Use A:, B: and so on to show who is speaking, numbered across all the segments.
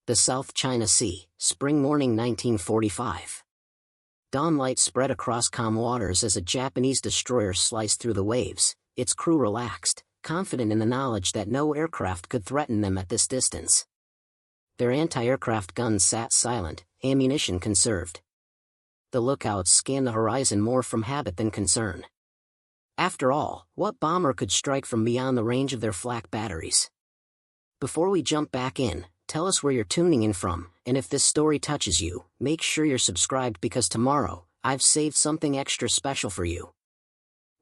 A: The South China Sea, spring morning 1945. Dawnlight spread across calm waters as a Japanese destroyer sliced through the waves, its crew relaxed, confident in the knowledge that no aircraft could threaten them at this distance. Their anti-aircraft guns sat silent, ammunition conserved. The lookouts scanned the horizon more from habit than concern. After all, what bomber could strike from beyond the range of their flak batteries? Before we jump back in, tell us where you're tuning in from, and if this story touches you, make sure you're subscribed because tomorrow, I've saved something extra special for you.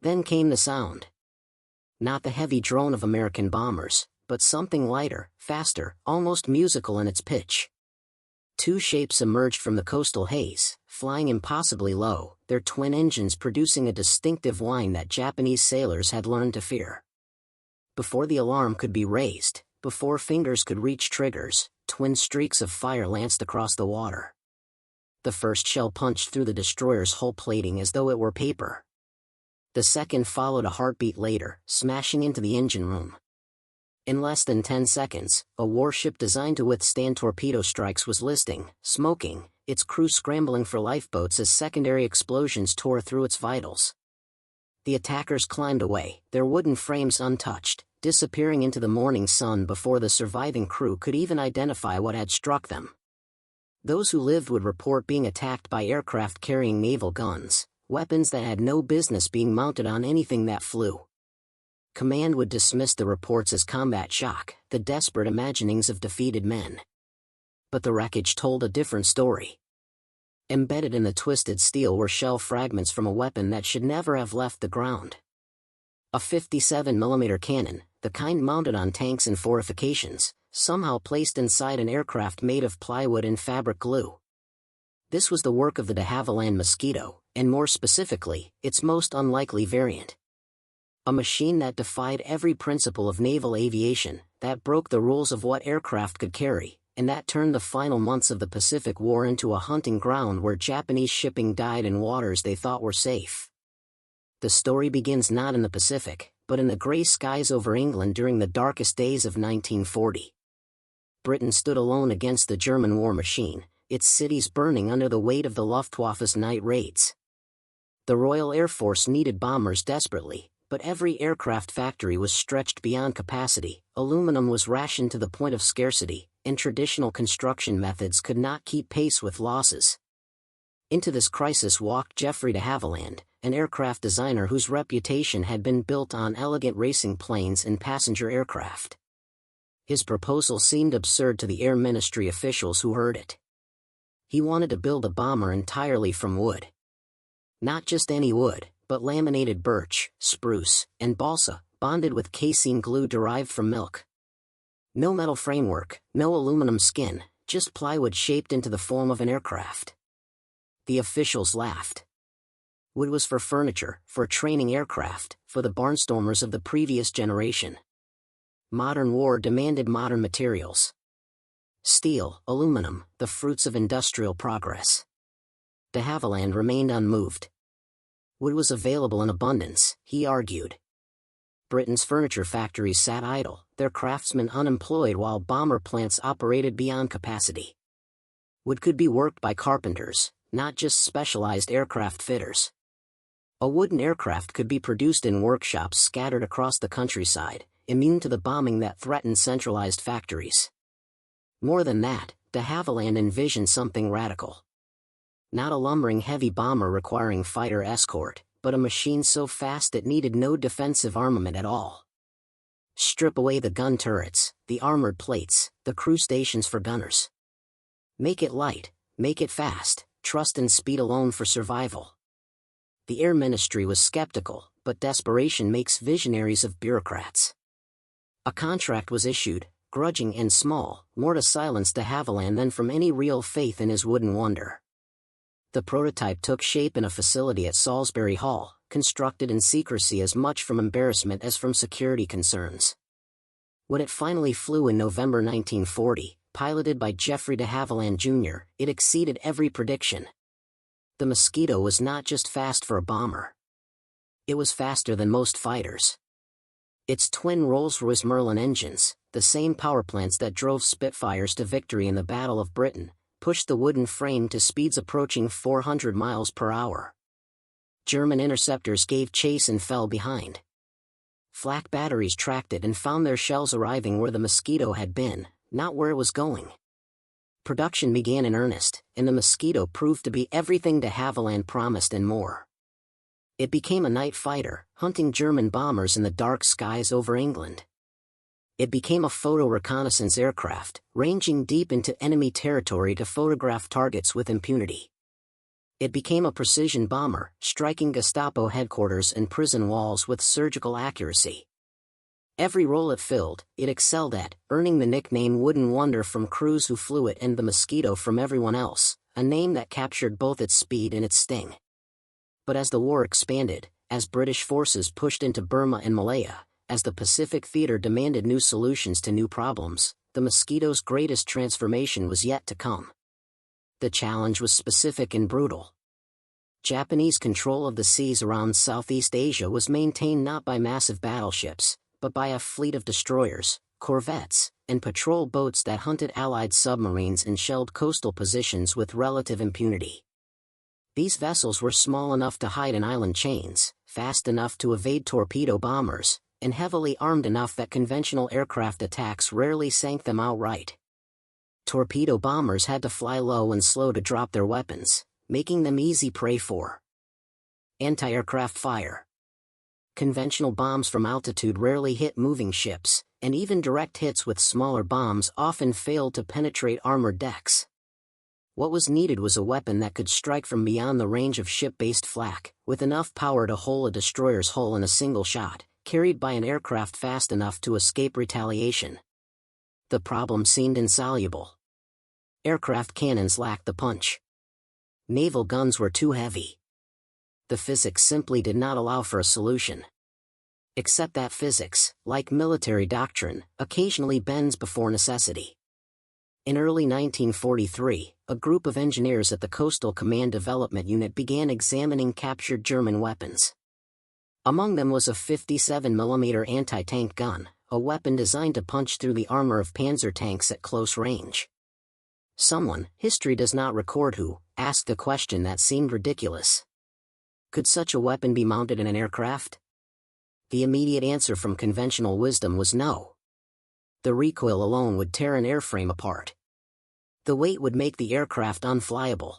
A: Then came the sound. Not the heavy drone of American bombers, but something lighter, faster, almost musical in its pitch. Two shapes emerged from the coastal haze, flying impossibly low, their twin engines producing a distinctive whine that Japanese sailors had learned to fear. Before the alarm could be raised, before fingers could reach triggers, twin streaks of fire lanced across the water. The first shell punched through the destroyer's hull plating as though it were paper. The second followed a heartbeat later, smashing into the engine room. In less than 10 seconds, a warship designed to withstand torpedo strikes was listing, smoking, its crew scrambling for lifeboats as secondary explosions tore through its vitals. The attackers climbed away, their wooden frames untouched, disappearing into the morning sun before the surviving crew could even identify what had struck them. Those who lived would report being attacked by aircraft carrying naval guns, weapons that had no business being mounted on anything that flew. Command would dismiss the reports as combat shock, the desperate imaginings of defeated men. But the wreckage told a different story. Embedded in the twisted steel were shell fragments from a weapon that should never have left the ground. A 57mm cannon, the kind mounted on tanks and fortifications, somehow placed inside an aircraft made of plywood and fabric glue. This was the work of the de Havilland Mosquito, and more specifically, its most unlikely variant. A machine that defied every principle of naval aviation, that broke the rules of what aircraft could carry, and that turned the final months of the Pacific War into a hunting ground where Japanese shipping died in waters they thought were safe. The story begins not in the Pacific, but in the gray skies over England during the darkest days of 1940. Britain stood alone against the German war machine, its cities burning under the weight of the Luftwaffe's night raids. The Royal Air Force needed bombers desperately, but every aircraft factory was stretched beyond capacity, aluminum was rationed to the point of scarcity, and traditional construction methods could not keep pace with losses. Into this crisis walked Geoffrey de Havilland, an aircraft designer whose reputation had been built on elegant racing planes and passenger aircraft. His proposal seemed absurd to the Air Ministry officials who heard it. He wanted to build a bomber entirely from wood. Not just any wood, but laminated birch, spruce, and balsa, bonded with casein glue derived from milk. No metal framework, no aluminum skin, just plywood shaped into the form of an aircraft. The officials laughed. Wood was for furniture, for training aircraft, for the barnstormers of the previous generation. Modern war demanded modern materials. Steel, aluminum, the fruits of industrial progress. De Havilland remained unmoved. Wood was available in abundance, he argued. Britain's furniture factories sat idle, their craftsmen unemployed while bomber plants operated beyond capacity. Wood could be worked by carpenters, not just specialized aircraft fitters. A wooden aircraft could be produced in workshops scattered across the countryside, immune to the bombing that threatened centralized factories. More than that, de Havilland envisioned something radical. Not a lumbering heavy bomber requiring fighter escort, but a machine so fast it needed no defensive armament at all. Strip away the gun turrets, the armored plates, the crew stations for gunners. Make it light, make it fast, trust in speed alone for survival. The Air Ministry was skeptical, but desperation makes visionaries of bureaucrats. A contract was issued, grudging and small, more to silence de Havilland than from any real faith in his wooden wonder. The prototype took shape in a facility at Salisbury Hall, constructed in secrecy as much from embarrassment as from security concerns. When it finally flew in November 1940, piloted by Geoffrey de Havilland Jr., it exceeded every prediction. The Mosquito was not just fast for a bomber. It was faster than most fighters. Its twin Rolls-Royce Merlin engines, the same power plants that drove Spitfires to victory in the Battle of Britain, pushed the wooden frame to speeds approaching 400 miles per hour. German interceptors gave chase and fell behind. Flak batteries tracked it and found their shells arriving where the Mosquito had been, not where it was going. Production began in earnest, and the Mosquito proved to be everything de Havilland promised and more. It became a night fighter, hunting German bombers in the dark skies over England. It became a photo reconnaissance aircraft, ranging deep into enemy territory to photograph targets with impunity. It became a precision bomber, striking Gestapo headquarters and prison walls with surgical accuracy. Every role it filled, it excelled at, earning the nickname Wooden Wonder from crews who flew it and the Mosquito from everyone else, a name that captured both its speed and its sting. But as the war expanded, as British forces pushed into Burma and Malaya, as the Pacific theater demanded new solutions to new problems, the Mosquito's greatest transformation was yet to come. The challenge was specific and brutal. Japanese control of the seas around Southeast Asia was maintained not by massive battleships, but by a fleet of destroyers, corvettes, and patrol boats that hunted Allied submarines and shelled coastal positions with relative impunity. These vessels were small enough to hide in island chains, fast enough to evade torpedo bombers, and heavily armed enough that conventional aircraft attacks rarely sank them outright. Torpedo bombers had to fly low and slow to drop their weapons, making them easy prey for anti-aircraft fire. Conventional bombs from altitude rarely hit moving ships, and even direct hits with smaller bombs often failed to penetrate armored decks. What was needed was a weapon that could strike from beyond the range of ship-based flak, with enough power to hole a destroyer's hull in a single shot, carried by an aircraft fast enough to escape retaliation. The problem seemed insoluble. Aircraft cannons lacked the punch. Naval guns were too heavy. The physics simply did not allow for a solution. Except that physics, like military doctrine, occasionally bends before necessity. In early 1943, a group of engineers at the Coastal Command Development Unit began examining captured German weapons. Among them was a 57mm anti-tank gun, a weapon designed to punch through the armor of panzer tanks at close range. Someone, history does not record who, asked a question that seemed ridiculous. Could such a weapon be mounted in an aircraft? The immediate answer from conventional wisdom was no. The recoil alone would tear an airframe apart. The weight would make the aircraft unflyable.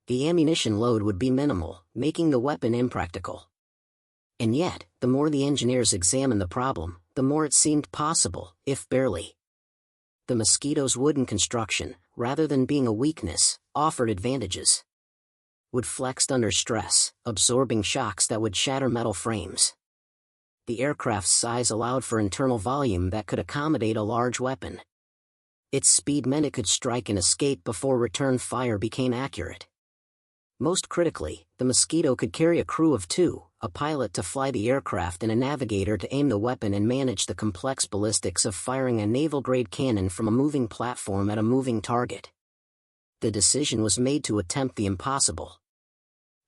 A: The ammunition load would be minimal, making the weapon impractical. And yet, the more the engineers examined the problem, the more it seemed possible, if barely. The Mosquito's wooden construction, rather than being a weakness, offered advantages. Wood flexed under stress, absorbing shocks that would shatter metal frames. The aircraft's size allowed for internal volume that could accommodate a large weapon. Its speed meant it could strike and escape before return fire became accurate. Most critically, the Mosquito could carry a crew of two, a pilot to fly the aircraft and a navigator to aim the weapon and manage the complex ballistics of firing a naval-grade cannon from a moving platform at a moving target. The decision was made to attempt the impossible.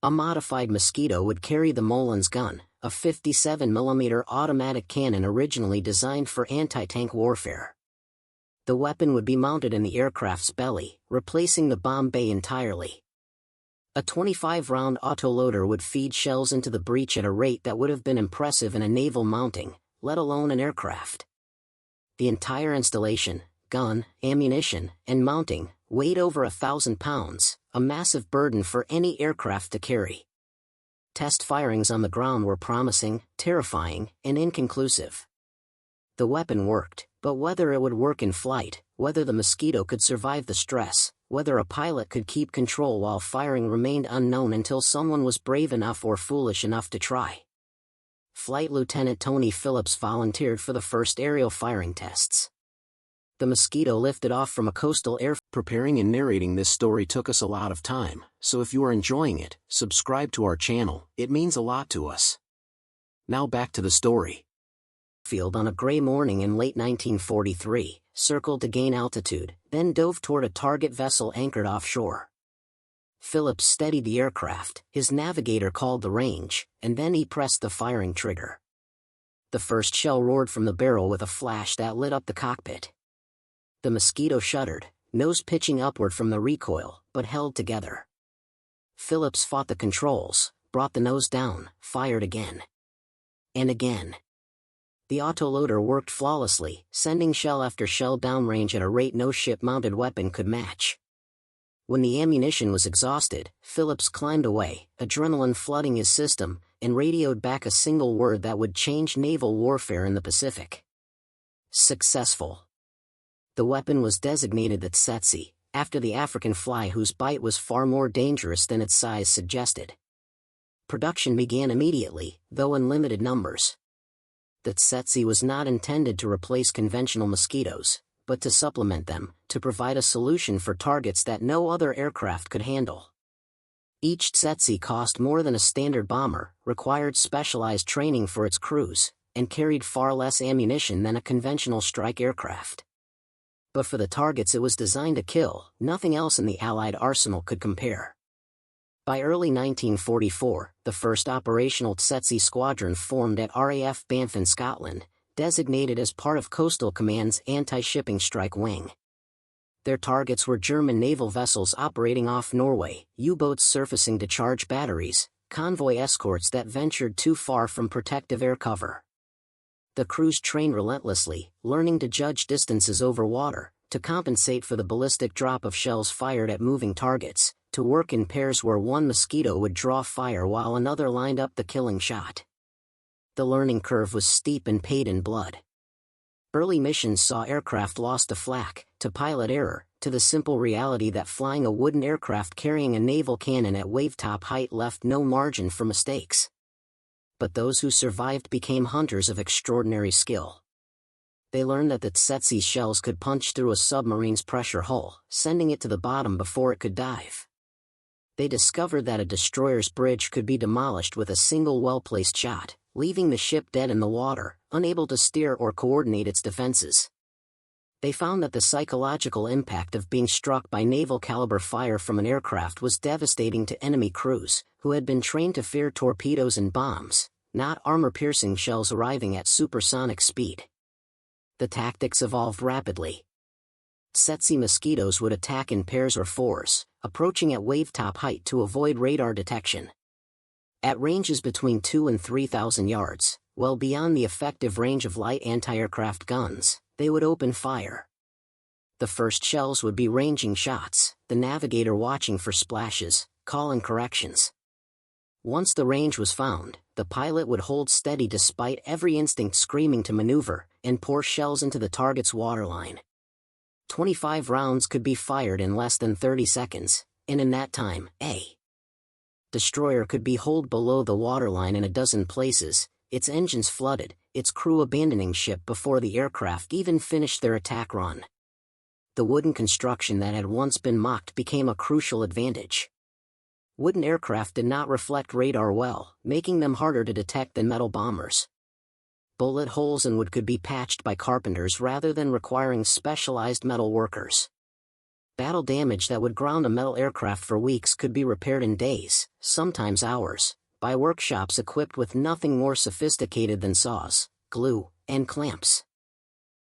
A: A modified Mosquito would carry the Mollins gun, a 57mm automatic cannon originally designed for anti-tank warfare. The weapon would be mounted in the aircraft's belly, replacing the bomb bay entirely. A 25-round autoloader would feed shells into the breech at a rate that would have been impressive in a naval mounting, let alone an aircraft. The entire installation, gun, ammunition, and mounting, weighed over 1,000 pounds, a massive burden for any aircraft to carry. Test firings on the ground were promising, terrifying, and inconclusive. The weapon worked, but whether it would work in flight, whether the Mosquito could survive the stress, whether a pilot could keep control while firing remained unknown until someone was brave enough or foolish enough to try. Flight Lieutenant Tony Phillips volunteered for the first aerial firing tests. The Mosquito lifted off from a coastal airfield.
B: Preparing and narrating this story took us a lot of time, so if you are enjoying it, subscribe to our channel, it means a lot to us. Now back to the story.
A: Field on a gray morning in late 1943, circled to gain altitude, then dove toward a target vessel anchored offshore. Phillips steadied the aircraft, his navigator called the range, and then he pressed the firing trigger. The first shell roared from the barrel with a flash that lit up the cockpit. The Mosquito shuddered, nose pitching upward from the recoil, but held together. Phillips fought the controls, brought the nose down, fired again. And again. The autoloader worked flawlessly, sending shell after shell downrange at a rate no ship-mounted weapon could match. When the ammunition was exhausted, Phillips climbed away, adrenaline flooding his system, and radioed back a single word that would change naval warfare in the Pacific. Successful. The weapon was designated the Tsetse, after the African fly whose bite was far more dangerous than its size suggested. Production began immediately, though in limited numbers. The Tsetse was not intended to replace conventional mosquitoes, but to supplement them, to provide a solution for targets that no other aircraft could handle. Each Tsetse cost more than a standard bomber, required specialized training for its crews, and carried far less ammunition than a conventional strike aircraft. But for the targets it was designed to kill, nothing else in the Allied arsenal could compare. By early 1944, the first operational Tsetse squadron formed at RAF Banff in Scotland, designated as part of Coastal Command's anti-shipping strike wing. Their targets were German naval vessels operating off Norway, U-boats surfacing to charge batteries, convoy escorts that ventured too far from protective air cover. The crews trained relentlessly, learning to judge distances over water, to compensate for the ballistic drop of shells fired at moving targets, to work in pairs where one Mosquito would draw fire while another lined up the killing shot. The learning curve was steep and paid in blood. Early missions saw aircraft lost to flak, to pilot error, to the simple reality that flying a wooden aircraft carrying a naval cannon at wavetop height left no margin for mistakes. But those who survived became hunters of extraordinary skill. They learned that the Tsetse's shells could punch through a submarine's pressure hull, sending it to the bottom before it could dive. They discovered that a destroyer's bridge could be demolished with a single well-placed shot, leaving the ship dead in the water, unable to steer or coordinate its defenses. They found that the psychological impact of being struck by naval-caliber fire from an aircraft was devastating to enemy crews, who had been trained to fear torpedoes and bombs, not armor-piercing shells arriving at supersonic speed. The tactics evolved rapidly. Tsetse Mosquitoes would attack in pairs or fours, approaching at wavetop height to avoid radar detection. At ranges between 2,000 and 3,000 yards, well beyond the effective range of light anti-aircraft guns, they would open fire. The first shells would be ranging shots, the navigator watching for splashes, calling corrections. Once the range was found, the pilot would hold steady despite every instinct screaming to maneuver, and pour shells into the target's waterline. 25 rounds could be fired in less than 30 seconds, and in that time, a destroyer could be holed below the waterline in a dozen places, its engines flooded, its crew abandoning ship before the aircraft even finished their attack run. The wooden construction that had once been mocked became a crucial advantage. Wooden aircraft did not reflect radar well, making them harder to detect than metal bombers. Bullet holes in wood could be patched by carpenters rather than requiring specialized metal workers. Battle damage that would ground a metal aircraft for weeks could be repaired in days, sometimes hours, by workshops equipped with nothing more sophisticated than saws, glue, and clamps.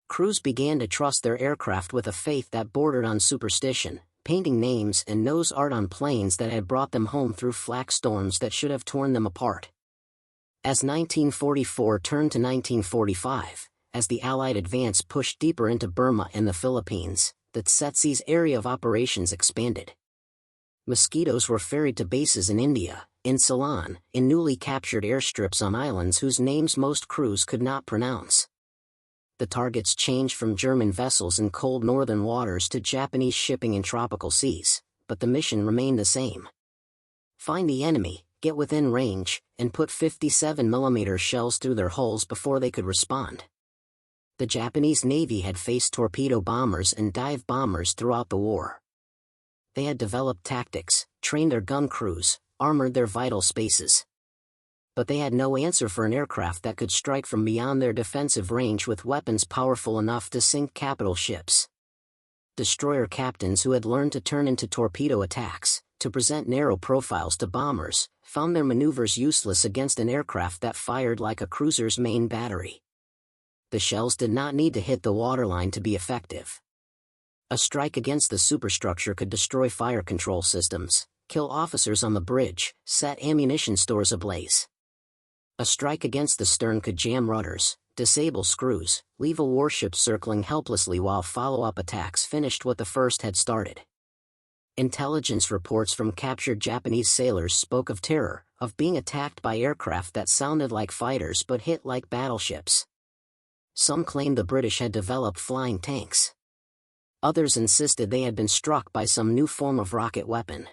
A: Crews began to trust their aircraft with a faith that bordered on superstition, painting names and nose art on planes that had brought them home through flak storms that should have torn them apart. As 1944 turned to 1945, as the Allied advance pushed deeper into Burma and the Philippines, the Tsetse's area of operations expanded. Mosquitoes were ferried to bases in India, in Ceylon, in newly captured airstrips on islands whose names most crews could not pronounce. The targets changed from German vessels in cold northern waters to Japanese shipping in tropical seas, but the mission remained the same. Find the enemy, get within range, and put 57mm shells through their hulls before they could respond. The Japanese Navy had faced torpedo bombers and dive bombers throughout the war. They had developed tactics, trained their gun crews, armored their vital spaces. But they had no answer for an aircraft that could strike from beyond their defensive range with weapons powerful enough to sink capital ships. Destroyer captains who had learned to turn into torpedo attacks, to present narrow profiles to bombers, found their maneuvers useless against an aircraft that fired like a cruiser's main battery. The shells did not need to hit the waterline to be effective. A strike against the superstructure could destroy fire control systems, kill officers on the bridge, set ammunition stores ablaze. A strike against the stern could jam rudders, disable screws, leave a warship circling helplessly while follow-up attacks finished what the first had started. Intelligence reports from captured Japanese sailors spoke of terror, of being attacked by aircraft that sounded like fighters but hit like battleships. Some claimed the British had developed flying tanks. Others insisted they had been struck by some new form of rocket weapon.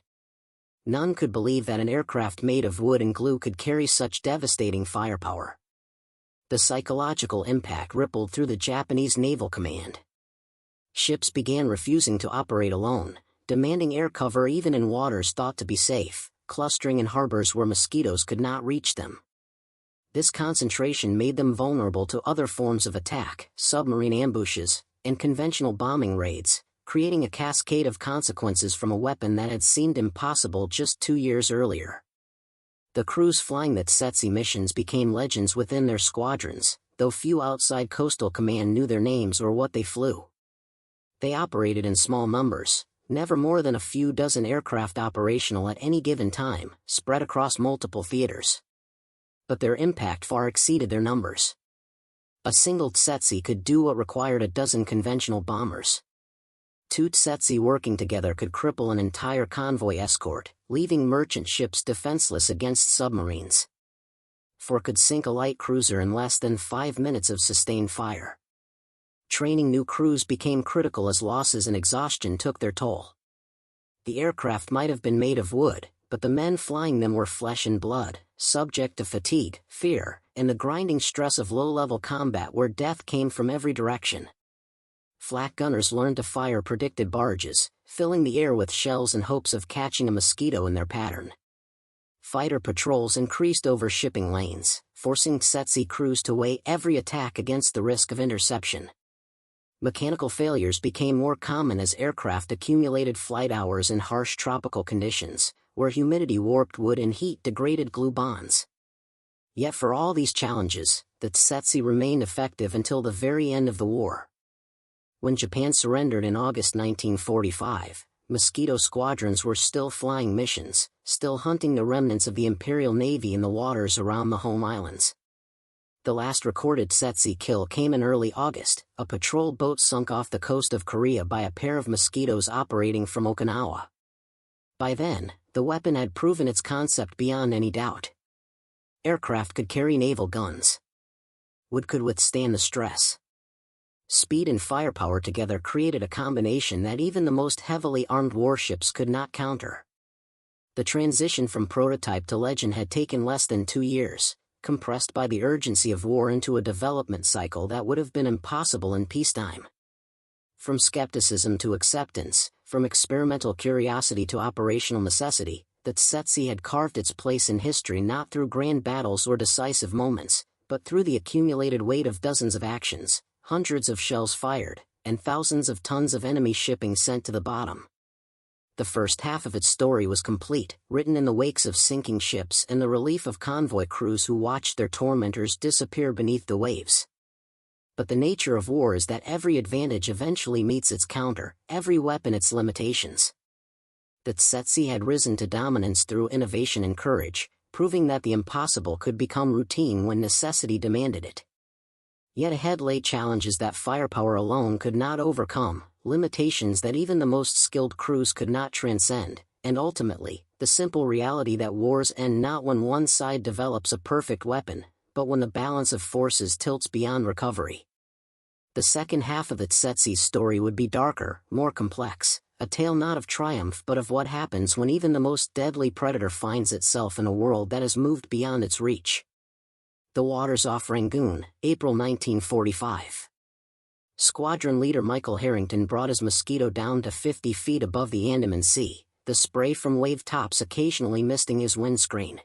A: None could believe that an aircraft made of wood and glue could carry such devastating firepower. The psychological impact rippled through the Japanese naval command. Ships began refusing to operate alone, demanding air cover even in waters thought to be safe, clustering in harbors where mosquitoes could not reach them. This concentration made them vulnerable to other forms of attack, submarine ambushes, and conventional bombing raids, creating a cascade of consequences from a weapon that had seemed impossible just 2 years earlier. The crews flying the Tsetse missions became legends within their squadrons, though few outside coastal command knew their names or what they flew. They operated in small numbers, never more than a few dozen aircraft operational at any given time, spread across multiple theaters. But their impact far exceeded their numbers. A single Tsetse could do what required a dozen conventional bombers. 2 Tsetse working together could cripple an entire convoy escort, leaving merchant ships defenseless against submarines. 4 could sink a light cruiser in less than 5 minutes of sustained fire. Training new crews became critical as losses and exhaustion took their toll. The aircraft might have been made of wood, but the men flying them were flesh and blood, subject to fatigue, fear, and the grinding stress of low-level combat where death came from every direction. Flak gunners learned to fire predicted barges, filling the air with shells in hopes of catching a mosquito in their pattern. Fighter patrols increased over shipping lanes, forcing Tsetse crews to weigh every attack against the risk of interception. Mechanical failures became more common as aircraft accumulated flight hours in harsh tropical conditions, where humidity warped wood and heat degraded glue bonds. Yet for all these challenges, the Tsetse remained effective until the very end of the war. When Japan surrendered in August 1945, Mosquito squadrons were still flying missions, still hunting the remnants of the Imperial Navy in the waters around the home islands. The last recorded Tsetse kill came in early August, a patrol boat sunk off the coast of Korea by a pair of Mosquitoes operating from Okinawa. By then, the weapon had proven its concept beyond any doubt. Aircraft could carry naval guns. Wood could withstand the stress. Speed and firepower together created a combination that even the most heavily armed warships could not counter. The transition from prototype to legend had taken less than 2 years, compressed by the urgency of war into a development cycle that would have been impossible in peacetime. From skepticism to acceptance, from experimental curiosity to operational necessity, the Tsetse had carved its place in history not through grand battles or decisive moments, but through the accumulated weight of dozens of actions, hundreds of shells fired, and thousands of tons of enemy shipping sent to the bottom. The first half of its story was complete, written in the wakes of sinking ships and the relief of convoy crews who watched their tormentors disappear beneath the waves. But the nature of war is that every advantage eventually meets its counter, every weapon its limitations. The Tsetse had risen to dominance through innovation and courage, proving that the impossible could become routine when necessity demanded it. Yet ahead lay challenges that firepower alone could not overcome, limitations that even the most skilled crews could not transcend, and ultimately, the simple reality that wars end not when one side develops a perfect weapon, but when the balance of forces tilts beyond recovery. The second half of the Tsetse's story would be darker, more complex, a tale not of triumph but of what happens when even the most deadly predator finds itself in a world that has moved beyond its reach. The waters off Rangoon, April 1945. Squadron leader Michael Harrington brought his Mosquito down to 50 feet above the Andaman Sea, the spray from wave tops occasionally misting his windscreen.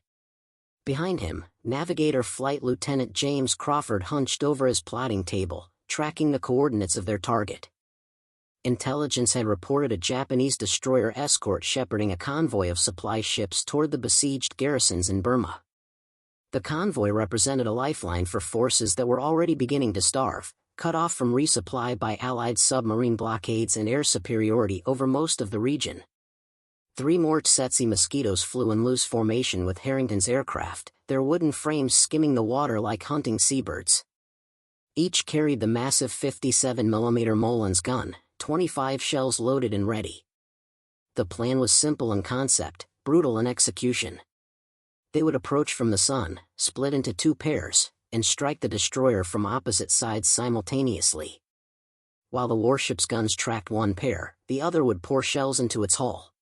A: Behind him, Navigator Flight Lieutenant James Crawford hunched over his plotting table, tracking the coordinates of their target. Intelligence had reported a Japanese destroyer escort shepherding a convoy of supply ships toward the besieged garrisons in Burma. The convoy represented a lifeline for forces that were already beginning to starve, cut off from resupply by Allied submarine blockades and air superiority over most of the region. 3 more Tsetse Mosquitoes flew in loose formation with Harrington's aircraft, their wooden frames skimming the water like hunting seabirds. Each carried the massive 57mm Molin's gun, 25 shells loaded and ready. The plan was simple in concept, brutal in execution. They would approach from the sun, split into 2 pairs, and strike the destroyer from opposite sides simultaneously. While the warship's guns tracked one pair, the other would pour shells into its hull.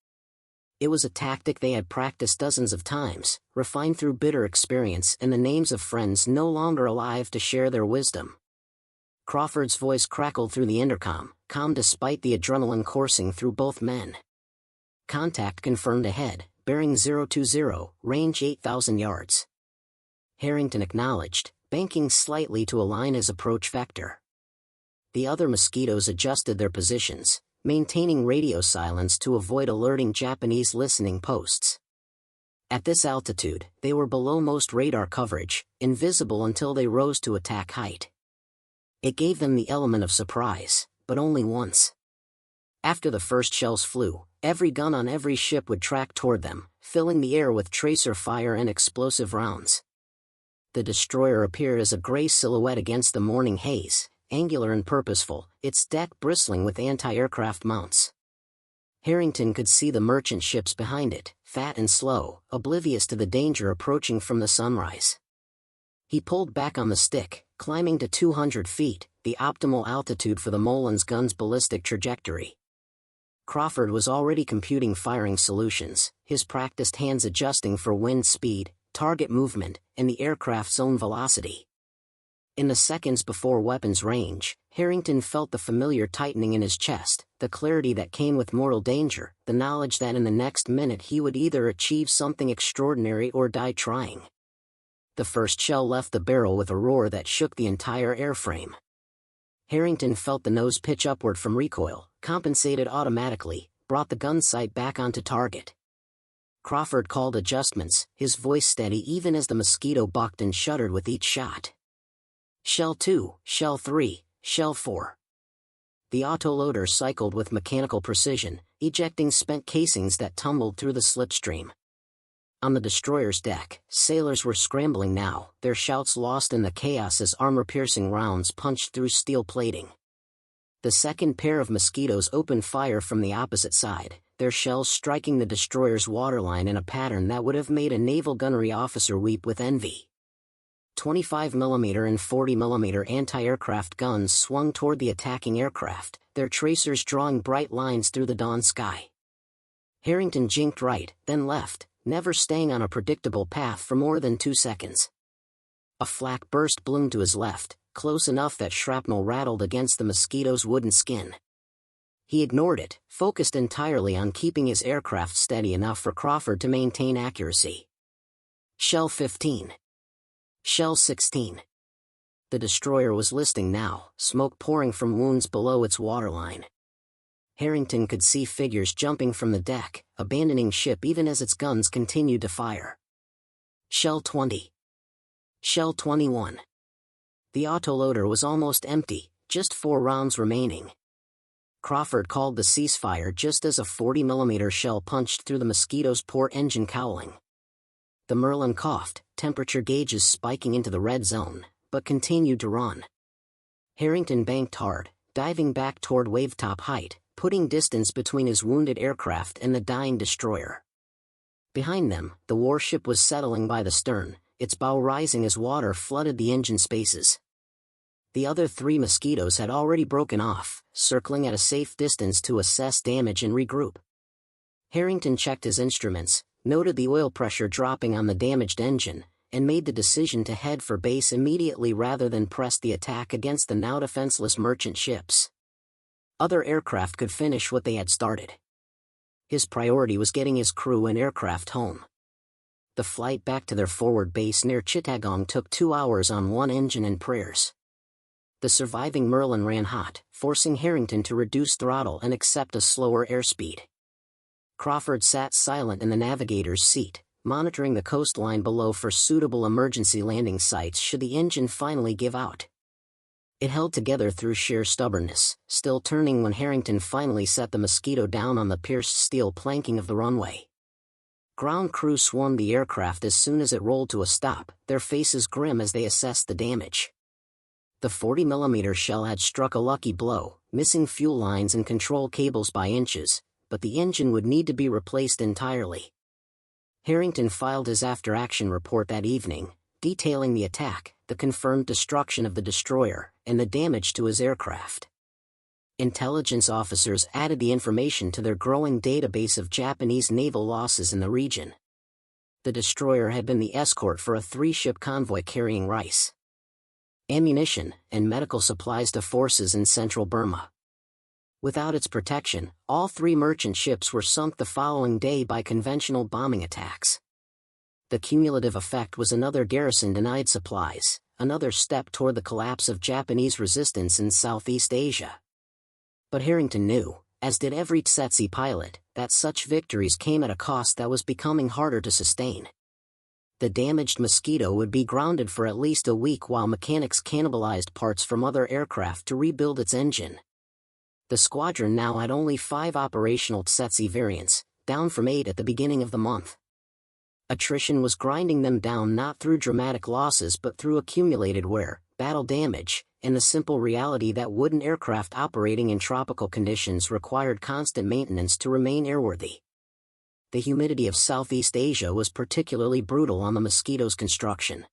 A: It was a tactic they had practiced dozens of times, refined through bitter experience and the names of friends no longer alive to share their wisdom. Crawford's voice crackled through the intercom, calm despite the adrenaline coursing through both men. Contact confirmed ahead, bearing 020, range 8,000 yards. Harrington acknowledged, banking slightly to align his approach vector. The other Mosquitoes adjusted their positions, maintaining radio silence to avoid alerting Japanese listening posts. At this altitude, they were below most radar coverage, invisible until they rose to attack height. It gave them the element of surprise, but only once. After the first shells flew, every gun on every ship would track toward them, filling the air with tracer fire and explosive rounds. The destroyer appeared as a gray silhouette against the morning haze, angular and purposeful, its deck bristling with anti-aircraft mounts. Harrington could see the merchant ships behind it, fat and slow, oblivious to the danger approaching from the sunrise. He pulled back on the stick, climbing to 200 feet, the optimal altitude for the Molin's gun's ballistic trajectory. Crawford was already computing firing solutions, his practiced hands adjusting for wind speed, target movement, and the aircraft's own velocity. In the seconds before weapons range, Harrington felt the familiar tightening in his chest, the clarity that came with mortal danger, the knowledge that in the next minute he would either achieve something extraordinary or die trying. The first shell left the barrel with a roar that shook the entire airframe. Harrington felt the nose pitch upward from recoil, compensated automatically, brought the gun sight back onto target. Crawford called adjustments, his voice steady even as the Mosquito bucked and shuddered with each shot. Shell 2, Shell 3, Shell 4. The autoloader cycled with mechanical precision, ejecting spent casings that tumbled through the slipstream. On the destroyer's deck, sailors were scrambling now, their shouts lost in the chaos as armor-piercing rounds punched through steel plating. The second pair of Mosquitoes opened fire from the opposite side, their shells striking the destroyer's waterline in a pattern that would have made a naval gunnery officer weep with envy. 25mm and 40mm anti-aircraft guns swung toward the attacking aircraft, their tracers drawing bright lines through the dawn sky. Harrington jinked right, then left, never staying on a predictable path for more than 2 seconds. A flak burst bloomed to his left, close enough that shrapnel rattled against the Mosquito's wooden skin. He ignored it, focused entirely on keeping his aircraft steady enough for Crawford to maintain accuracy. Shell 15. Shell 16. The destroyer was listing now, smoke pouring from wounds below its waterline. Harrington could see figures jumping from the deck, abandoning ship even as its guns continued to fire. Shell 20. Shell 21. The autoloader was almost empty, just 4 rounds remaining. Crawford called the ceasefire just as a 40mm shell punched through the Mosquito's port engine cowling. The Merlin coughed, temperature gauges spiking into the red zone, but continued to run. Harrington banked hard, diving back toward wavetop height, putting distance between his wounded aircraft and the dying destroyer. Behind them, the warship was settling by the stern, its bow rising as water flooded the engine spaces. The other 3 Mosquitoes had already broken off, circling at a safe distance to assess damage and regroup. Harrington checked his instruments, noted the oil pressure dropping on the damaged engine, and made the decision to head for base immediately rather than press the attack against the now defenseless merchant ships. Other aircraft could finish what they had started. His priority was getting his crew and aircraft home. The flight back to their forward base near Chittagong took 2 hours on one engine and prayers. The The surviving Merlin ran hot, forcing Harrington to reduce throttle and accept a slower airspeed. Crawford sat silent in the navigator's seat, monitoring the coastline below for suitable emergency landing sites should the engine finally give out. It held together through sheer stubbornness, still turning when Harrington finally set the Mosquito down on the pierced steel planking of the runway. Ground crew swarmed the aircraft as soon as it rolled to a stop, their faces grim as they assessed the damage. The 40mm shell had struck a lucky blow, missing fuel lines and control cables by inches, but the engine would need to be replaced entirely. Harrington filed his after-action report that evening, detailing the attack, the confirmed destruction of the destroyer, and the damage to his aircraft. Intelligence officers added the information to their growing database of Japanese naval losses in the region. The destroyer had been the escort for a 3-ship convoy carrying rice, ammunition, and medical supplies to forces in central Burma. Without its protection, all 3 merchant ships were sunk the following day by conventional bombing attacks. The cumulative effect was another garrison denied supplies, another step toward the collapse of Japanese resistance in Southeast Asia. But Harrington knew, as did every Tsetse pilot, that such victories came at a cost that was becoming harder to sustain. The damaged Mosquito would be grounded for at least a week while mechanics cannibalized parts from other aircraft to rebuild its engine. The squadron now had only 5 operational Tsetse variants, down from 8 at the beginning of the month. Attrition was grinding them down not through dramatic losses but through accumulated wear, battle damage, and the simple reality that wooden aircraft operating in tropical conditions required constant maintenance to remain airworthy. The humidity of Southeast Asia was particularly brutal on the Mosquito's construction.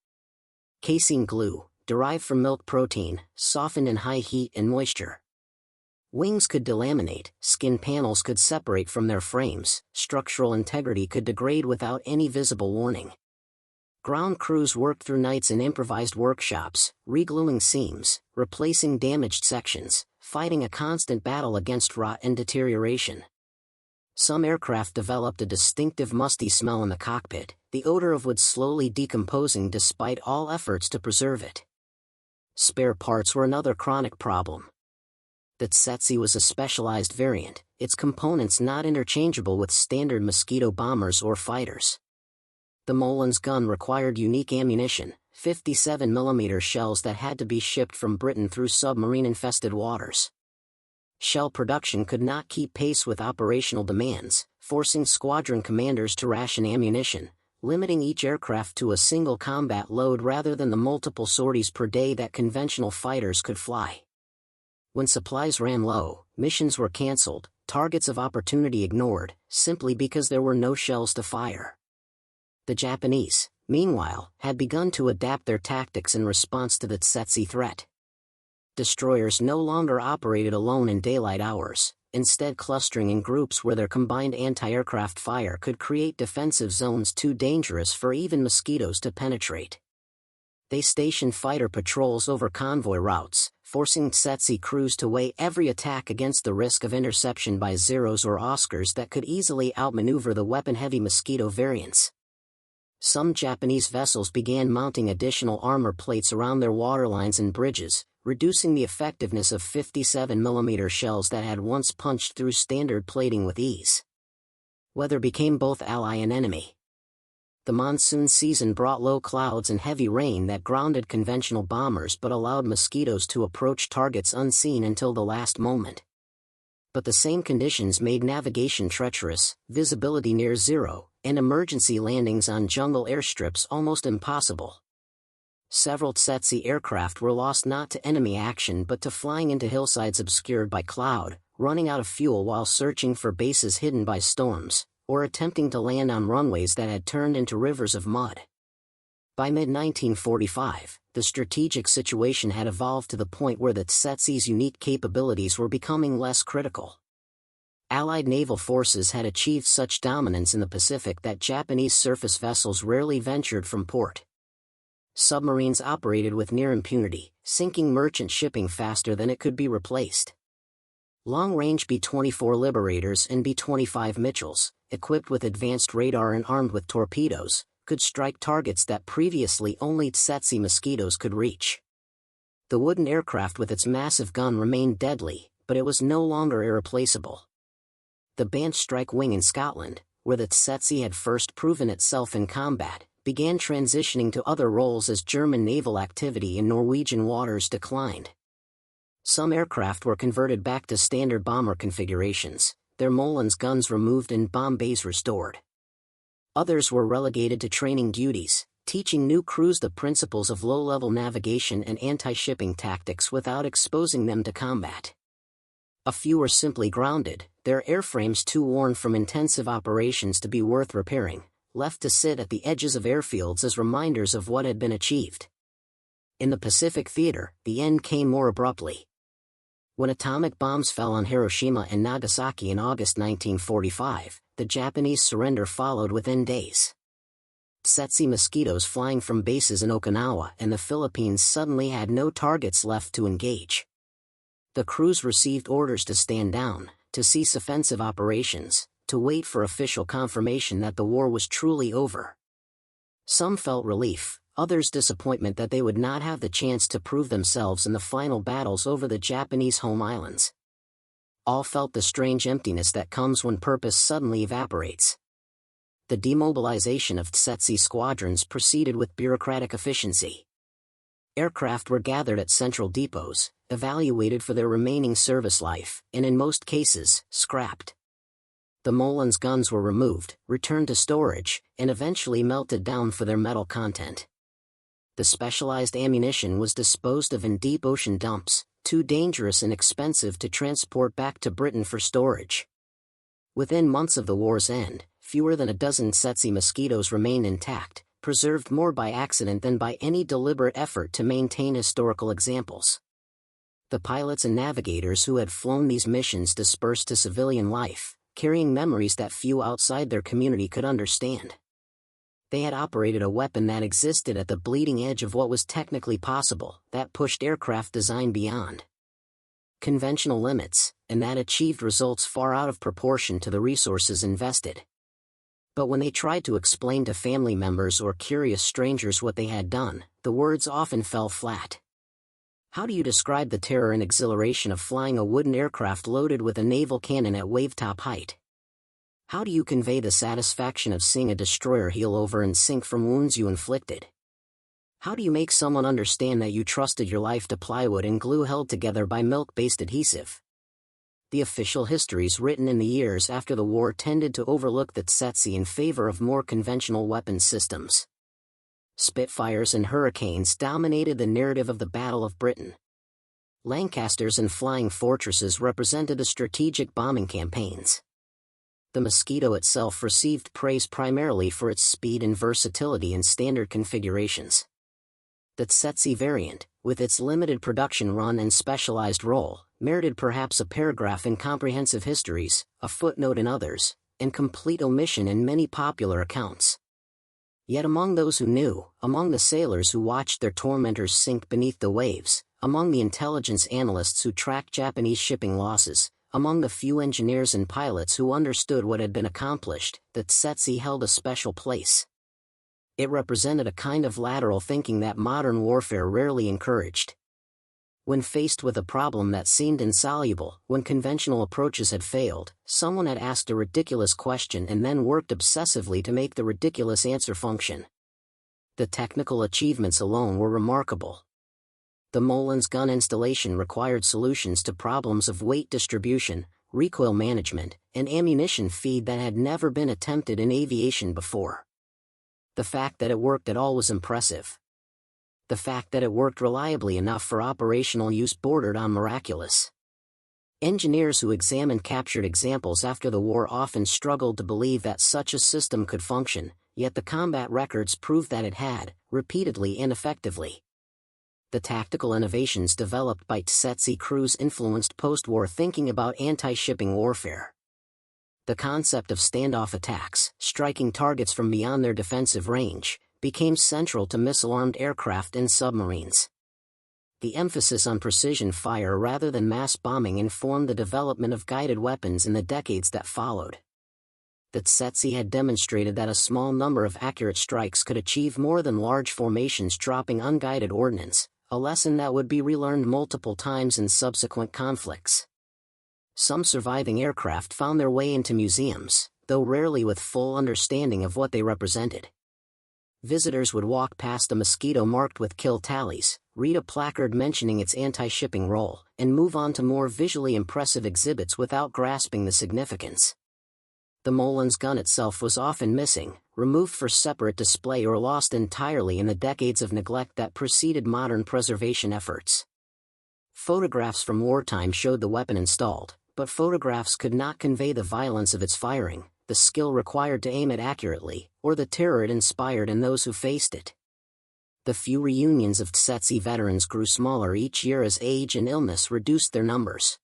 A: Casein glue, derived from milk protein, softened in high heat and moisture. Wings could delaminate, skin panels could separate from their frames, structural integrity could degrade without any visible warning. Ground crews worked through nights in improvised workshops, regluing seams, replacing damaged sections, fighting a constant battle against rot and deterioration. Some aircraft developed a distinctive musty smell in the cockpit, the odor of wood slowly decomposing despite all efforts to preserve it. Spare parts were another chronic problem. The Tsetse was a specialized variant, its components not interchangeable with standard Mosquito bombers or fighters. The Molin's gun required unique ammunition, 57mm shells that had to be shipped from Britain through submarine-infested waters. Shell production could not keep pace with operational demands, forcing squadron commanders to ration ammunition, limiting each aircraft to a single combat load rather than the multiple sorties per day that conventional fighters could fly. When supplies ran low, missions were canceled, targets of opportunity ignored, simply because there were no shells to fire. The Japanese, meanwhile, had begun to adapt their tactics in response to the Tsetse threat. Destroyers no longer operated alone in daylight hours, instead clustering in groups where their combined anti-aircraft fire could create defensive zones too dangerous for even Mosquitoes to penetrate. They stationed fighter patrols over convoy routes, forcing Tsetse crews to weigh every attack against the risk of interception by Zeros or Oscars that could easily outmaneuver the weapon-heavy Mosquito variants. Some Japanese vessels began mounting additional armor plates around their waterlines and bridges, reducing the effectiveness of 57mm shells that had once punched through standard plating with ease. Weather became both ally and enemy. The monsoon season brought low clouds and heavy rain that grounded conventional bombers but allowed Mosquitoes to approach targets unseen until the last moment. But the same conditions made navigation treacherous, visibility near zero, and emergency landings on jungle airstrips almost impossible. Several Tsetse aircraft were lost not to enemy action but to flying into hillsides obscured by cloud, running out of fuel while searching for bases hidden by storms, or attempting to land on runways that had turned into rivers of mud. By mid-1945, the strategic situation had evolved to the point where the Tsetse's unique capabilities were becoming less critical. Allied naval forces had achieved such dominance in the Pacific that Japanese surface vessels rarely ventured from port. Submarines operated with near impunity, sinking merchant shipping faster than it could be replaced. Long-range B-24 Liberators and B-25 Mitchells, equipped with advanced radar and armed with torpedoes, could strike targets that previously only Tsetse Mosquitoes could reach. The wooden aircraft with its massive gun remained deadly, but it was no longer irreplaceable. The Banff strike wing in Scotland, where the Tsetse had first proven itself in combat, began transitioning to other roles as German naval activity in Norwegian waters declined. Some aircraft were converted back to standard bomber configurations, their Mollins guns removed and bomb bays restored. Others were relegated to training duties, teaching new crews the principles of low-level navigation and anti-shipping tactics without exposing them to combat. A few were simply grounded, their airframes too worn from intensive operations to be worth repairing, left to sit at the edges of airfields as reminders of what had been achieved. In the Pacific theater, the end came more abruptly. When atomic bombs fell on Hiroshima and Nagasaki in August 1945, the Japanese surrender followed within days. Tsetse mosquitoes flying from bases in Okinawa and the Philippines suddenly had no targets left to engage. The crews received orders to stand down, to cease offensive operations, to wait for official confirmation that the war was truly over. Some felt relief, others disappointment that they would not have the chance to prove themselves in the final battles over the Japanese home islands. All felt the strange emptiness that comes when purpose suddenly evaporates. The demobilization of Tsetse squadrons proceeded with bureaucratic efficiency. Aircraft were gathered at central depots, evaluated for their remaining service life, and in most cases, scrapped. The Mollins guns were removed, returned to storage, and eventually melted down for their metal content. The specialized ammunition was disposed of in deep ocean dumps, too dangerous and expensive to transport back to Britain for storage. Within months of the war's end, fewer than a dozen Tsetse mosquitoes remained intact, preserved more by accident than by any deliberate effort to maintain historical examples. The pilots and navigators who had flown these missions dispersed to civilian life, carrying memories that few outside their community could understand. They had operated a weapon that existed at the bleeding edge of what was technically possible, that pushed aircraft design beyond conventional limits, and that achieved results far out of proportion to the resources invested. But when they tried to explain to family members or curious strangers what they had done, the words often fell flat. How do you describe the terror and exhilaration of flying a wooden aircraft loaded with a naval cannon at wavetop height? How do you convey the satisfaction of seeing a destroyer heel over and sink from wounds you inflicted? How do you make someone understand that you trusted your life to plywood and glue held together by milk-based adhesive? The official histories written in the years after the war tended to overlook the Tsetse in favor of more conventional weapons systems. Spitfires and Hurricanes dominated the narrative of the Battle of Britain. Lancasters and Flying Fortresses represented the strategic bombing campaigns. The Mosquito itself received praise primarily for its speed and versatility in standard configurations. The Tsetse variant, with its limited production run and specialized role, merited perhaps a paragraph in comprehensive histories, a footnote in others, and complete omission in many popular accounts. Yet among those who knew, among the sailors who watched their tormentors sink beneath the waves, among the intelligence analysts who tracked Japanese shipping losses, among the few engineers and pilots who understood what had been accomplished, the Tsetse held a special place. It represented a kind of lateral thinking that modern warfare rarely encouraged. When faced with a problem that seemed insoluble, when conventional approaches had failed, someone had asked a ridiculous question and then worked obsessively to make the ridiculous answer function. The technical achievements alone were remarkable. The Mollins gun installation required solutions to problems of weight distribution, recoil management, and ammunition feed that had never been attempted in aviation before. The fact that it worked at all was impressive. The fact that it worked reliably enough for operational use bordered on miraculous. Engineers who examined captured examples after the war often struggled to believe that such a system could function, yet the combat records proved that it had, repeatedly and effectively. The tactical innovations developed by Tsetse crews influenced post-war thinking about anti-shipping warfare. The concept of standoff attacks, striking targets from beyond their defensive range, became central to missile-armed aircraft and submarines. The emphasis on precision fire rather than mass bombing informed the development of guided weapons in the decades that followed. The Tsetse had demonstrated that a small number of accurate strikes could achieve more than large formations dropping unguided ordnance, a lesson that would be relearned multiple times in subsequent conflicts. Some surviving aircraft found their way into museums, though rarely with full understanding of what they represented. Visitors would walk past a Mosquito marked with kill tallies, read a placard mentioning its anti-shipping role, and move on to more visually impressive exhibits without grasping the significance. The Molin's gun itself was often missing, removed for separate display or lost entirely in the decades of neglect that preceded modern preservation efforts. Photographs from wartime showed the weapon installed, but photographs could not convey the violence of its firing, the skill required to aim it accurately, or the terror it inspired in those who faced it. The few reunions of Tsetse veterans grew smaller each year as age and illness reduced their numbers.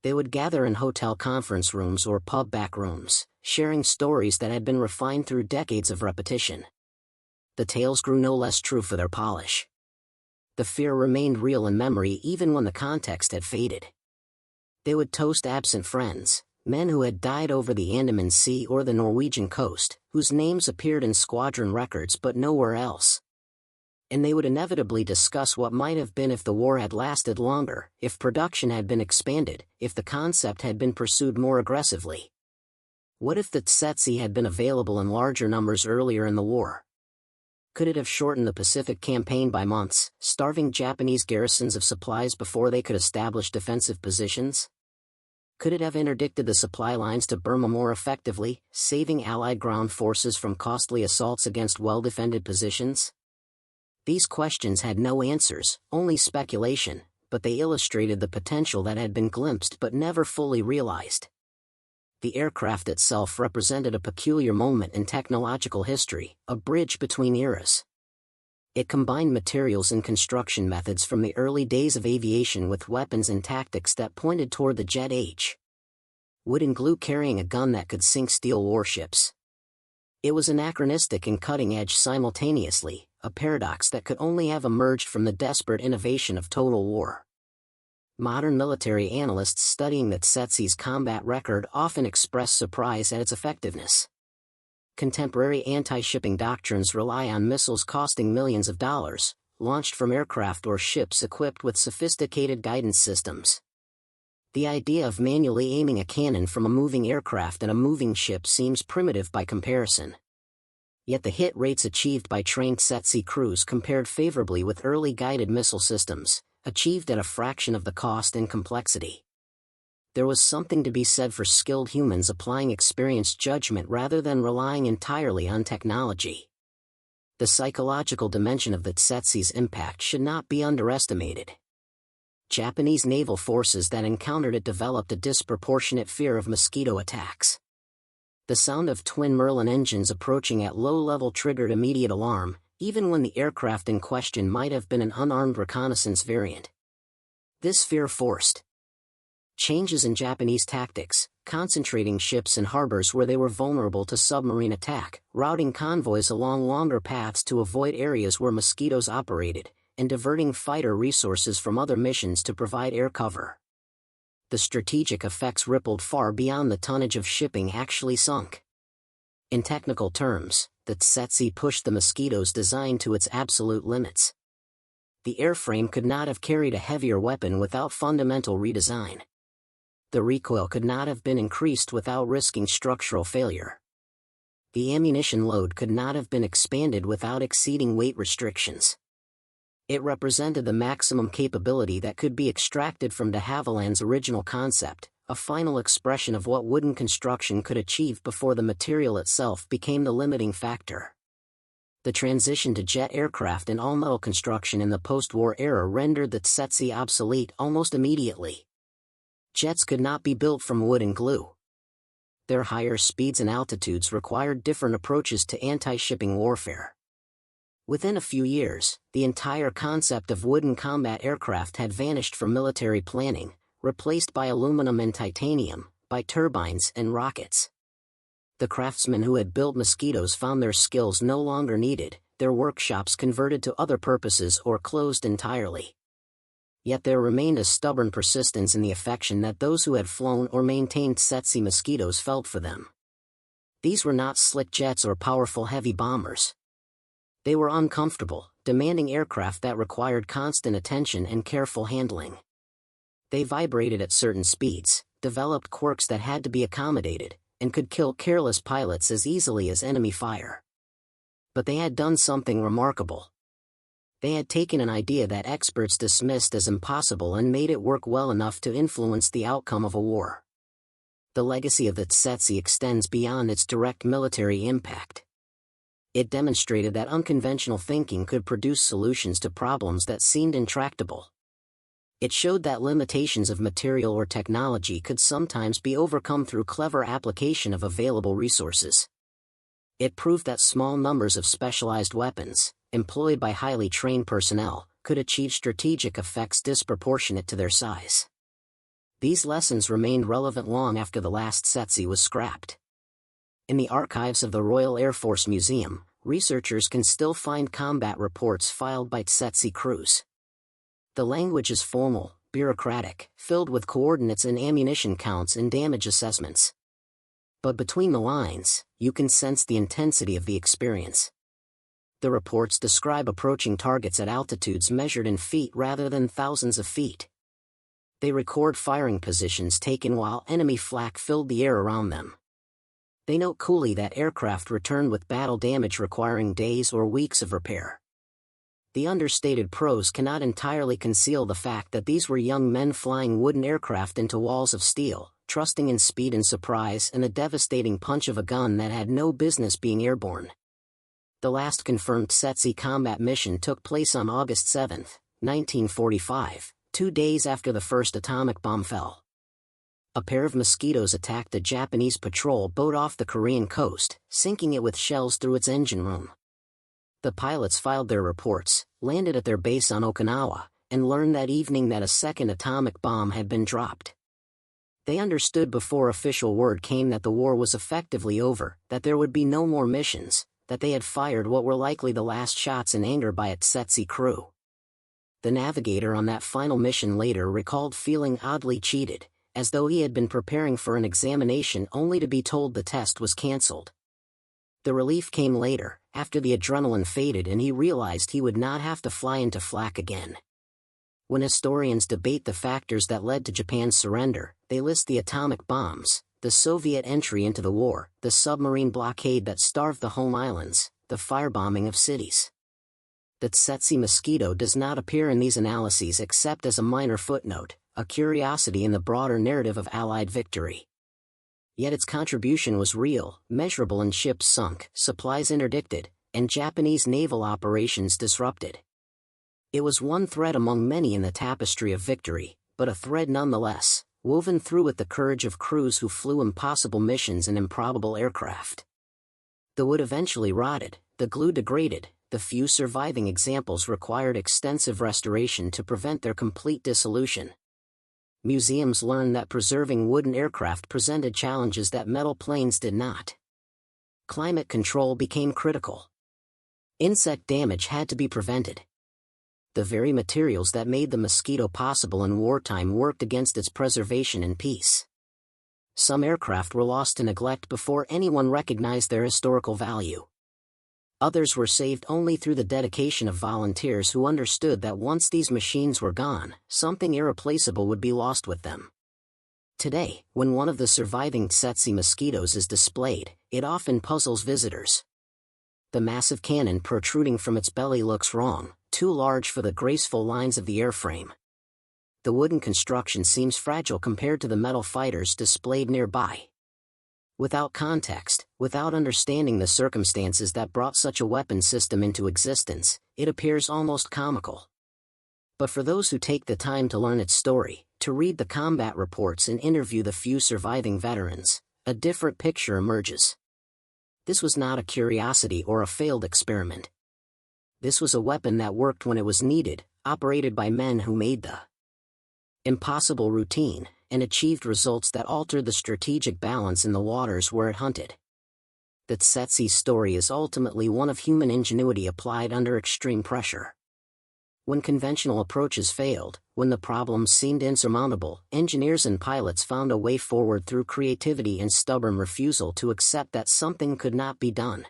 A: They would gather in hotel conference rooms or pub back rooms, sharing stories that had been refined through decades of repetition. The tales grew no less true for their polish. The fear remained real in memory even when the context had faded. They would toast absent friends, men who had died over the Andaman Sea or the Norwegian coast, whose names appeared in squadron records but nowhere else. And they would inevitably discuss what might have been if the war had lasted longer, if production had been expanded, if the concept had been pursued more aggressively. What if the Tsetse had been available in larger numbers earlier in the war? Could it have shortened the Pacific campaign by months, starving Japanese garrisons of supplies before they could establish defensive positions? Could it have interdicted the supply lines to Burma more effectively, saving Allied ground forces from costly assaults against well-defended positions? These questions had no answers, only speculation, but they illustrated the potential that had been glimpsed but never fully realized. The aircraft itself represented a peculiar moment in technological history, a bridge between eras. It combined materials and construction methods from the early days of aviation with weapons and tactics that pointed toward the jet age. Wood and glue carrying a gun that could sink steel warships. It was anachronistic and cutting-edge simultaneously, a paradox that could only have emerged from the desperate innovation of total war. Modern military analysts studying the Tsetse's combat record often express surprise at its effectiveness. Contemporary anti-shipping doctrines rely on missiles costing millions of dollars, launched from aircraft or ships equipped with sophisticated guidance systems. The idea of manually aiming a cannon from a moving aircraft at a moving ship seems primitive by comparison. Yet the hit rates achieved by trained Tsetse crews compared favorably with early guided missile systems, achieved at a fraction of the cost and complexity. There was something to be said for skilled humans applying experienced judgment rather than relying entirely on technology. The psychological dimension of the Tsetse's impact should not be underestimated. Japanese naval forces that encountered it developed a disproportionate fear of Mosquito attacks. The sound of twin Merlin engines approaching at low level triggered immediate alarm, even when the aircraft in question might have been an unarmed reconnaissance variant. This fear forced changes in Japanese tactics, concentrating ships in harbors where they were vulnerable to submarine attack, routing convoys along longer paths to avoid areas where Mosquitoes operated, and diverting fighter resources from other missions to provide air cover. The strategic effects rippled far beyond the tonnage of shipping actually sunk. In technical terms, the Tsetse pushed the Mosquito's design to its absolute limits. The airframe could not have carried a heavier weapon without fundamental redesign. The recoil could not have been increased without risking structural failure. The ammunition load could not have been expanded without exceeding weight restrictions. It represented the maximum capability that could be extracted from de Havilland's original concept, a final expression of what wooden construction could achieve before the material itself became the limiting factor. The transition to jet aircraft and all-metal construction in the post-war era rendered the Tsetse obsolete almost immediately. Jets could not be built from wood and glue. Their higher speeds and altitudes required different approaches to anti-shipping warfare. Within a few years, the entire concept of wooden combat aircraft had vanished from military planning, replaced by aluminum and titanium, by turbines and rockets. The craftsmen who had built Mosquitoes found their skills no longer needed, their workshops converted to other purposes or closed entirely. Yet there remained a stubborn persistence in the affection that those who had flown or maintained Tsetse Mosquitoes felt for them. These were not slick jets or powerful heavy bombers. They were uncomfortable, demanding aircraft that required constant attention and careful handling. They vibrated at certain speeds, developed quirks that had to be accommodated, and could kill careless pilots as easily as enemy fire. But they had done something remarkable. They had taken an idea that experts dismissed as impossible and made it work well enough to influence the outcome of a war. The legacy of the Tsetse extends beyond its direct military impact. It demonstrated that unconventional thinking could produce solutions to problems that seemed intractable. It showed that limitations of material or technology could sometimes be overcome through clever application of available resources. It proved that small numbers of specialized weapons, employed by highly trained personnel, could achieve strategic effects disproportionate to their size. These lessons remained relevant long after the last Tsetse was scrapped. In the archives of the Royal Air Force Museum, researchers can still find combat reports filed by Tsetse crews. The language is formal, bureaucratic, filled with coordinates and ammunition counts and damage assessments. But between the lines, you can sense the intensity of the experience. The reports describe approaching targets at altitudes measured in feet rather than thousands of feet. They record firing positions taken while enemy flak filled the air around them. They note coolly that aircraft returned with battle damage requiring days or weeks of repair. The understated prose cannot entirely conceal the fact that these were young men flying wooden aircraft into walls of steel, trusting in speed and surprise and the devastating punch of a gun that had no business being airborne. The last confirmed Tsetse combat mission took place on August 7, 1945, 2 days after the first atomic bomb fell. A pair of Mosquitoes attacked a Japanese patrol boat off the Korean coast, sinking it with shells through its engine room. The pilots filed their reports, landed at their base on Okinawa, and learned that evening that a second atomic bomb had been dropped. They understood before official word came that the war was effectively over, that there would be no more missions, that they had fired what were likely the last shots in anger by a Tsetse crew. The navigator on that final mission later recalled feeling oddly cheated, as though he had been preparing for an examination only to be told the test was cancelled. The relief came later, after the adrenaline faded and he realized he would not have to fly into flak again. When historians debate the factors that led to Japan's surrender, they list the atomic bombs, the Soviet entry into the war, the submarine blockade that starved the home islands, the firebombing of cities. The Tsetse Mosquito does not appear in these analyses except as a minor footnote, a curiosity in the broader narrative of Allied victory. Yet its contribution was real, measurable, and ships sunk, supplies interdicted, and Japanese naval operations disrupted. It was one thread among many in the tapestry of victory, but a thread nonetheless, woven through with the courage of crews who flew impossible missions in improbable aircraft. The wood eventually rotted, the glue degraded, the few surviving examples required extensive restoration to prevent their complete dissolution. Museums learned that preserving wooden aircraft presented challenges that metal planes did not. Climate control became critical. Insect damage had to be prevented. The very materials that made the Mosquito possible in wartime worked against its preservation in peace. Some aircraft were lost to neglect before anyone recognized their historical value. Others were saved only through the dedication of volunteers who understood that once these machines were gone, something irreplaceable would be lost with them. Today, when one of the surviving Tsetse Mosquitoes is displayed, it often puzzles visitors. The massive cannon protruding from its belly looks wrong, too large for the graceful lines of the airframe. The wooden construction seems fragile compared to the metal fighters displayed nearby. Without context, without understanding the circumstances that brought such a weapon system into existence, it appears almost comical. But for those who take the time to learn its story, to read the combat reports and interview the few surviving veterans, a different picture emerges. This was not a curiosity or a failed experiment. This was a weapon that worked when it was needed, operated by men who made the impossible routine, and achieved results that altered the strategic balance in the waters where it hunted. The Tsetse's story is ultimately one of human ingenuity applied under extreme pressure. When conventional approaches failed, when the problems seemed insurmountable, engineers and pilots found a way forward through creativity and stubborn refusal to accept that something could not be done.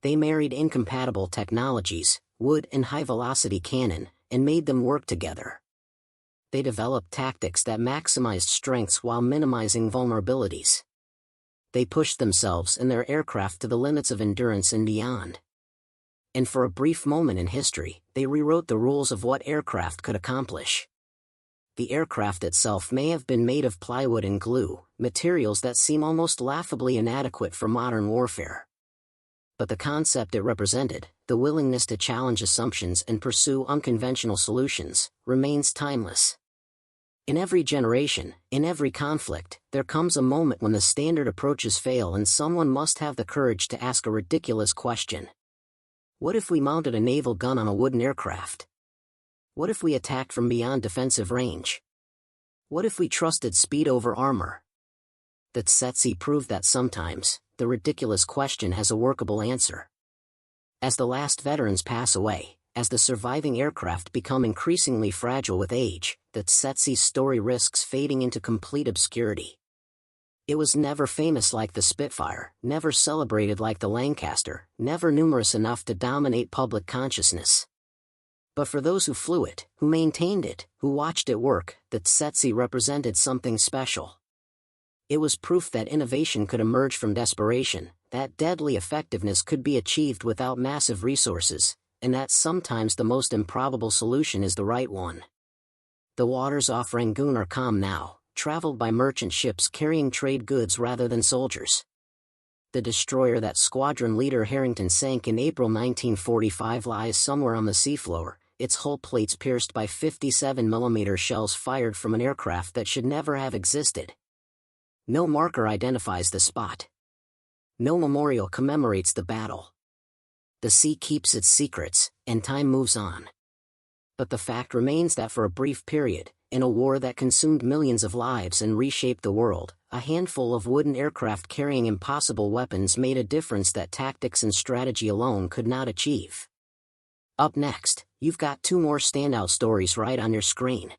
A: They married incompatible technologies, wood and high-velocity cannon, and made them work together. They developed tactics that maximized strengths while minimizing vulnerabilities. They pushed themselves and their aircraft to the limits of endurance and beyond. And for a brief moment in history, they rewrote the rules of what aircraft could accomplish. The aircraft itself may have been made of plywood and glue, materials that seem almost laughably inadequate for modern warfare. But the concept it represented, the willingness to challenge assumptions and pursue unconventional solutions, remains timeless. In every generation, in every conflict, there comes a moment when the standard approaches fail and someone must have the courage to ask a ridiculous question. What if we mounted a naval gun on a wooden aircraft? What if we attacked from beyond defensive range? What if we trusted speed over armor? The Tsetse proved that sometimes, the ridiculous question has a workable answer. As the last veterans pass away, as the surviving aircraft become increasingly fragile with age, the Tsetse's story risks fading into complete obscurity. It was never famous like the Spitfire, never celebrated like the Lancaster, never numerous enough to dominate public consciousness. But for those who flew it, who maintained it, who watched it work, the Tsetse represented something special. It was proof that innovation could emerge from desperation, that deadly effectiveness could be achieved without massive resources, and that sometimes the most improbable solution is the right one. The waters off Rangoon are calm now, traveled by merchant ships carrying trade goods rather than soldiers. The destroyer that squadron leader Harrington sank in April 1945 lies somewhere on the seafloor, its hull plates pierced by 57mm shells fired from an aircraft that should never have existed. No marker identifies the spot. No memorial commemorates the battle. The sea keeps its secrets, and time moves on. But the fact remains that for a brief period, in a war that consumed millions of lives and reshaped the world, a handful of wooden aircraft carrying impossible weapons made a difference that tactics and strategy alone could not achieve. Up next, you've got two more standout stories right on your screen.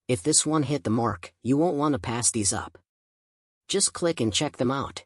A: If this one hit the mark, you won't want to pass these up. Just click and check them out.